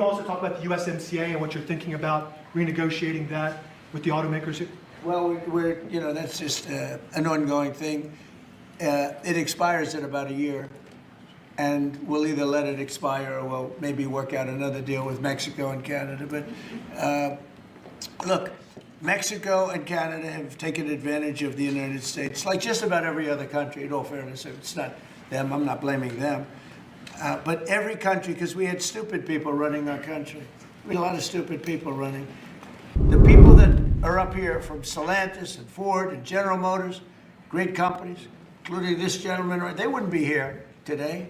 Also talk about the USMCA and what you're thinking about renegotiating that with the automakers. Well, that's just an ongoing thing. It expires in about a year, and we'll either let it expire or we'll maybe work out another deal with Mexico and Canada. But look, Mexico and Canada have taken advantage of the United States, like just about every other country, in all fairness. It's not them, I'm not blaming them. But every country, because we had stupid people running our country. We had a lot of stupid people running. The people that are up here from Stellantis and Ford and General Motors, great companies, including this gentleman, they wouldn't be here today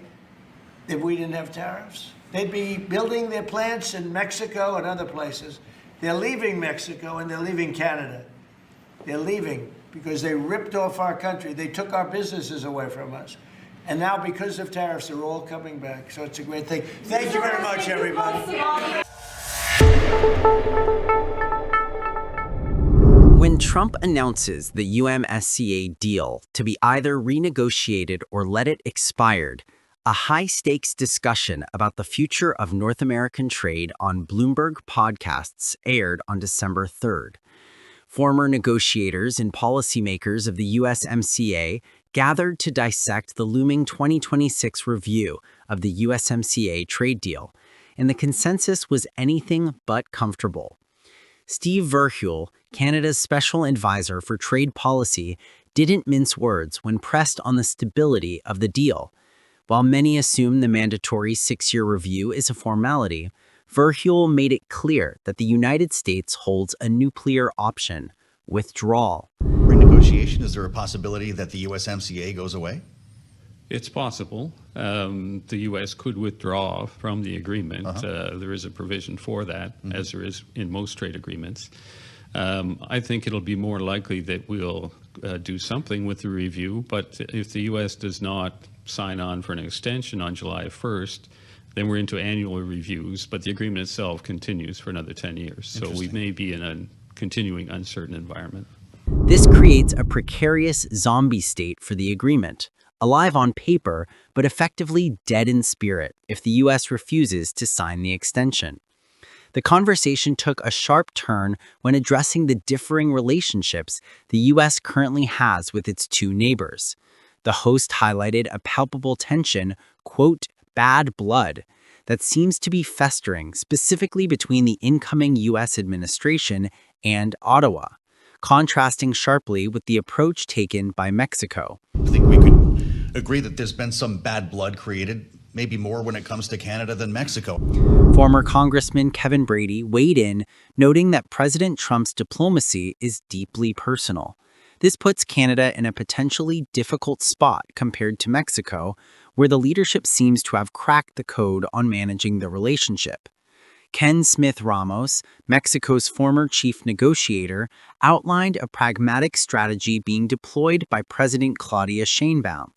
if we didn't have tariffs. They'd be building their plants in Mexico and other places. They're leaving Mexico and they're leaving Canada. They're leaving because they ripped off our country. They took our businesses away from us. And now, because of tariffs, they're all coming back. So it's a great thing. Thank you very much, everybody. When Trump announces the USMCA deal to be either renegotiated or let it expired, a high-stakes discussion about the future of North American trade on Bloomberg Podcasts aired on December 3rd. Former negotiators and policymakers of the USMCA gathered to dissect the looming 2026 review of the USMCA trade deal, and the consensus was anything but comfortable. Steve Verheuel, Canada's special advisor for trade policy, didn't mince words when pressed on the stability of the deal. While many assume the mandatory 6-year review is a formality, Verheuel made it clear that the United States holds a nuclear option: withdrawal. Renegotiation, is there a possibility that the USMCA goes away? It's possible. The U.S. could withdraw from the agreement. There is a provision for that, as there is in most trade agreements. I think it'll be more likely that we'll do something with the review, but if the U.S. does not sign on for an extension on July 1st, then we're into annual reviews, but the agreement itself continues for another 10 years. So we may be in a continuing uncertain environment. This creates a precarious zombie state for the agreement, alive on paper, but effectively dead in spirit if the U.S. refuses to sign the extension. The conversation took a sharp turn when addressing the differing relationships the U.S. currently has with its two neighbors. The host highlighted a palpable tension, quote, bad blood, that seems to be festering specifically between the incoming U.S. administration and Ottawa, contrasting sharply with the approach taken by Mexico. I think we could agree that there's been some bad blood created, maybe more when it comes to Canada than Mexico. Former Congressman Kevin Brady weighed in, noting that President Trump's diplomacy is deeply personal. This puts Canada in a potentially difficult spot compared to Mexico, where the leadership seems to have cracked the code on managing the relationship. Ken Smith Ramos, Mexico's former chief negotiator, outlined a pragmatic strategy being deployed by President Claudia Sheinbaum.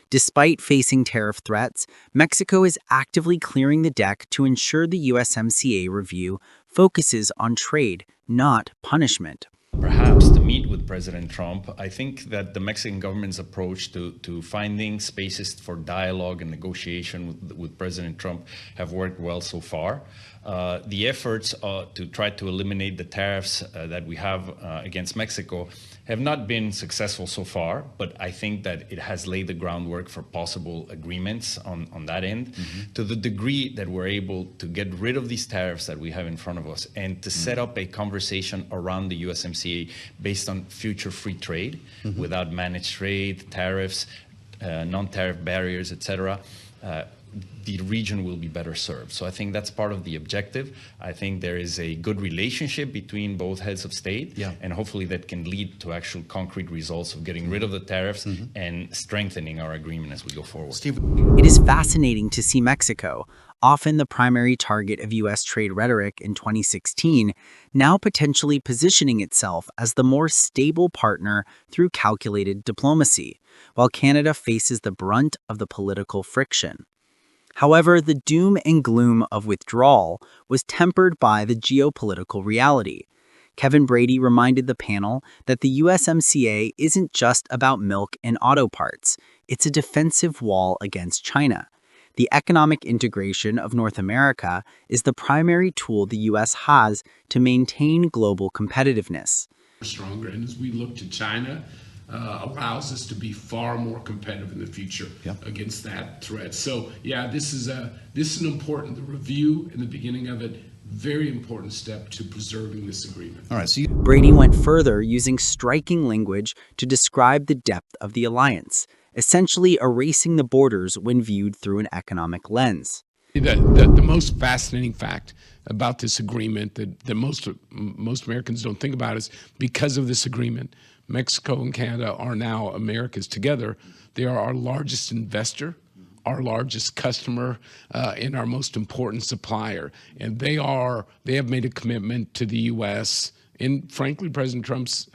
Despite facing tariff threats, Mexico is actively clearing the deck to ensure the USMCA review focuses on trade, not punishment. Perhaps to meet with President Trump, I think that the Mexican government's approach to finding spaces for dialogue and negotiation with President Trump have worked well so far. The efforts to try to eliminate the tariffs that we have against Mexico have not been successful so far, but I think that it has laid the groundwork for possible agreements on that end. To the degree that we're able to get rid of these tariffs that we have in front of us and to set up a conversation around the USMCA based on future free trade without managed trade, tariffs, non-tariff barriers, etc., the region will be better served. So I think that's part of the objective. I think there is a good relationship between both heads of state, and hopefully that can lead to actual concrete results of getting rid of the tariffs and strengthening our agreement as we go forward. Steve, it is fascinating to see Mexico, often the primary target of U.S. trade rhetoric in 2016, now potentially positioning itself as the more stable partner through calculated diplomacy, while Canada faces the brunt of the political friction. However, the doom and gloom of withdrawal was tempered by the geopolitical reality. Kevin Brady reminded the panel that the USMCA isn't just about milk and auto parts. It's a defensive wall against China. The economic integration of North America is the primary tool the U.S. has to maintain global competitiveness. Stronger, and as we look to China, allows us to be far more competitive in the future against that threat. So, yeah, this is an important review in the beginning of it. Very important step to preserving this agreement. All right. So Brady went further, using striking language to describe the depth of the alliance, essentially erasing the borders when viewed through an economic lens. The most fascinating fact about this agreement that most Americans don't think about is because of this agreement, Mexico and Canada are now Americas together. They are our largest investor, our largest customer, and our most important supplier. And they have made a commitment to the U.S. and, frankly, President Trump's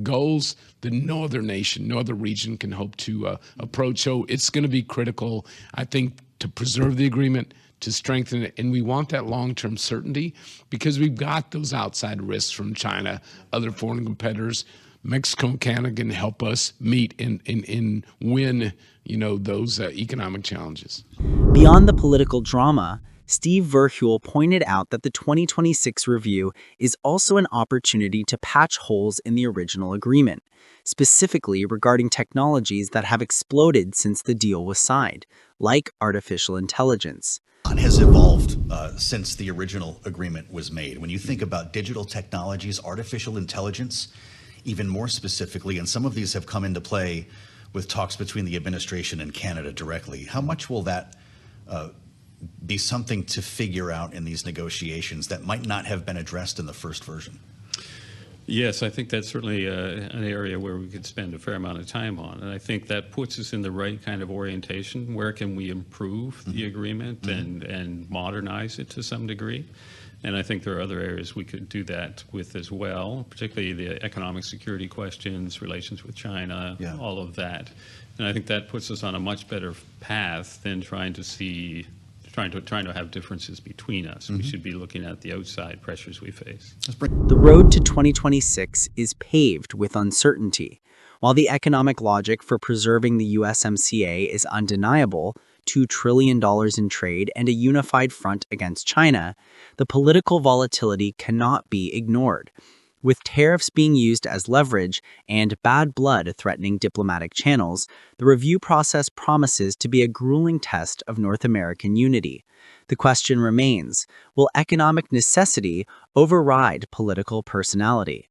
goals that no other nation, no other region can hope to approach. So it's going to be critical, I think, to preserve the agreement, to strengthen it. And we want that long-term certainty because we've got those outside risks from China, other foreign competitors. Mexico and Canada can help us meet and win, those economic challenges. Beyond the political drama, Steve Verheuel pointed out that the 2026 review is also an opportunity to patch holes in the original agreement, specifically regarding technologies that have exploded since the deal was signed, like artificial intelligence. has evolved since the original agreement was made. When you think about digital technologies, artificial intelligence, even more specifically, and some of these have come into play with talks between the administration and Canada directly. How much will that be something to figure out in these negotiations that might not have been addressed in the first version? Yes, I think that's certainly an area where we could spend a fair amount of time on. And I think that puts us in the right kind of orientation. Where can we improve the agreement and modernize it to some degree? And I think there are other areas we could do that with as well, particularly the economic security questions, relations with China, all of that. And I think that puts us on a much better path than trying to have differences between us. We should be looking at the outside pressures we face. The road to 2026 is paved with uncertainty. While the economic logic for preserving the USMCA is undeniable, $2 trillion in trade and a unified front against China, the political volatility cannot be ignored. With tariffs being used as leverage and bad blood threatening diplomatic channels, the review process promises to be a grueling test of North American unity. The question remains, will economic necessity override political personality?